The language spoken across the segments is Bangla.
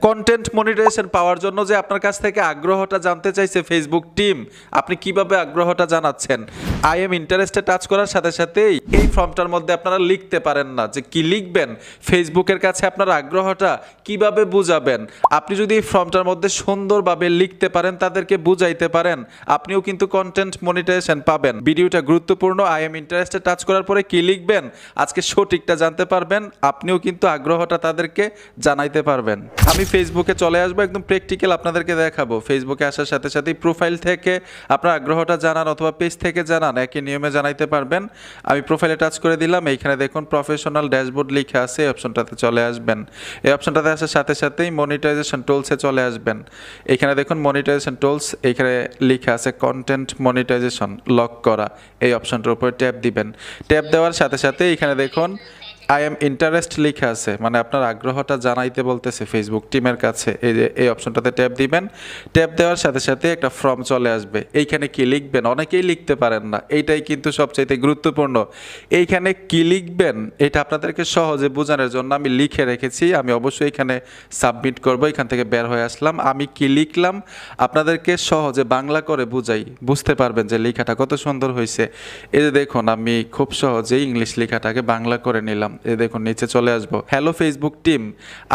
কন্টেন্ট মনিটাইজেশন পাওয়ার জন্য যে আপনার কাছ থেকে আগ্রহটা জানতে চাইছে ফেসবুক টিম, আপনি কিভাবে আগ্রহটা জানাচ্ছেন? আই এম ইন্টারেস্টেড টাচ করার সাথে সাথেই এই ফর্মটার মধ্যে আপনারা লিখতে পারেন না যে কি লিখবেন, ফেসবুকের কাছে আপনার আগ্রহটা কিভাবে বুঝাবেন। আপনি যদি এই ফর্মটার মধ্যে সুন্দরভাবে লিখতে পারেন, তাদেরকে বুঝাইতে পারেন, আপনিও কিন্তু কন্টেন্ট মনিটাইজেশন পাবেন। ভিডিওটা গুরুত্বপূর্ণ। আই এম ইন্টারেস্টেড টাচ করার পরে কি লিখবেন আজকে সঠিকটা জানতে পারবেন, আপনিও কিন্তু আগ্রহটা তাদেরকে জানাইতে পারবেন। আমি ফেসবুকে চলে আসবো, একদম প্র্যাকটিক্যাল আপনাদেরকে দেখাবো। ফেসবুকে আসার সাথে সাথেই প্রোফাইল থেকে আপনার আগ্রহটা জানান অথবা পেজ থেকে জানান, একই নিয়মে জানাইতে পারবেন। আমি প্রোফাইলে টাচ করে দিলাম, এইখানে দেখুন প্রফেশনাল ড্যাশবোর্ড লিখে আছে, এই অপশনটাতে চলে আসবেন। এই অপশনটাতে আসার সাথে সাথেই মনিটাইজেশন টুলসে চলে আসবেন। এইখানে দেখুন মনিটাইজেশন টুলস, এইখানে লিখে আছে কন্টেন্ট মনিটাইজেশন লক করা, এই অপশনটার উপরে ট্যাপ দিবেন। ট্যাপ দেওয়ার সাথে সাথে এখানে দেখুন আই এম ইন্টারেস্ট লিখা আছে, মানে আপনার আগ্রহটা জানাইতে বলতেছে ফেসবুক টিমের কাছে। এই যে এই অপশনটাতে ট্যাপ দিবেন। ট্যাপ দেওয়ার সাথে সাথে একটা ফর্ম চলে আসবে। এইখানে কি লিখবেন, অনেকেই লিখতে পারেন না, এইটাই কিন্তু সবচাইতে গুরুত্বপূর্ণ। এইখানে কি লিখবেন এটা আপনাদেরকে সহজে বোঝানোর জন্য আমি লিখে রেখেছি। আমি অবশ্যই এখানে সাবমিট করব। এখান থেকে বের হয়ে আসলাম, আমি কি লিখলাম আপনাদেরকে সহজে বাংলা করে বুঝাই, বুঝতে পারবেন যে লেখাটা কত সুন্দর হয়েছে। এই যে দেখুন আমি খুব সহজেই ইংলিশ লেখাটাকে বাংলা করে নিলাম। এই দেখুন নিচে চলে আসবো। হ্যালো ফেসবুক টিম,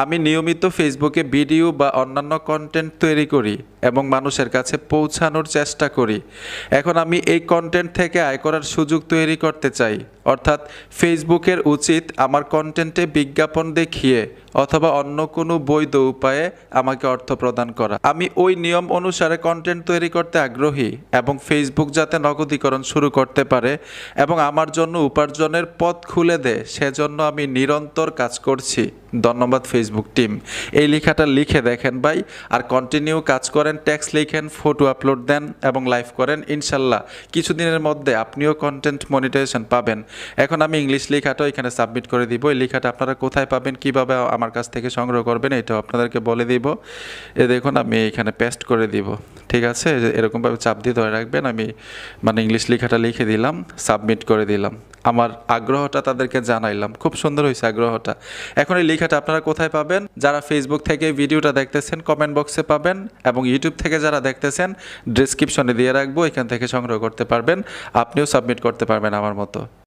আমি নিয়মিত ফেসবুকে ভিডিও বা অন্যান্য কন্টেন্ট তৈরি করি এবং মানুষের কাছে পৌঁছানোর চেষ্টা করি। এখন আমি এই কন্টেন্ট থেকে আয় করার সুযোগ তৈরি করতে চাই, অর্থাৎ ফেসবুকের উচিত আমার কন্টেন্টে বিজ্ঞাপন দেখিয়ে অথবা অন্য কোনো বৈধ উপায়ে আমাকে অর্থ প্রদান করা। আমি ওই নিয়ম অনুসারে কন্টেন্ট তৈরি করতে আগ্রহী এবং ফেসবুক যাতে নগদীকরণ শুরু করতে পারে এবং আমার জন্য উপার্জনের পথ খুলে দেয়, সেজন্য আমি নিরন্তর কাজ করছি। ধন্যবাদ ফেসবুক টিম। এই লেখাটা লিখে দেখেন ভাই, আর কন্টিনিউ কাজ করেন, টেক্সট লিখেন, ফটো আপলোড দেন এবং লাইভ করেন। ইনশাল্লাহ কিছুদিনের মধ্যে আপনিও কন্টেন্ট মনিটাইজেশন পাবেন। এখন আমি ইংলিশ লেখাটা এখানে সাবমিট করে দিব। এই লেখাটা আপনারা কোথায় পাবেন, কিভাবে আমার কাছ থেকে সংগ্রহ করবেন, এটাও আপনাদেরকে বলে দিব। এ দেখুন আমি এখানে পেস্ট করে দিব, ঠিক আছে? এরকমভাবে চাপ দিয়ে ধরে রাখবেন। আমি মানে ইংলিশ লেখাটা লিখে দিলাম, সাবমিট করে দিলাম, আমার আগ্রহটা তাদেরকে জানাইলাম। খুব সুন্দর হয়েছে আগ্রহটা। এখন এই লেখাটা আপনারা কোথায় পাবেন? যারা ফেসবুক থেকে ভিডিওটা দেখতেছেন কমেন্ট বক্সে পাবেন, এবং ইউটিউব থেকে যারা দেখতেছেন ডেসক্রিপশনে দিয়ে রাখবো, এখান থেকে সংগ্রহ করতে পারবেন। আপনিও সাবমিট করতে পারবেন আমার মতো।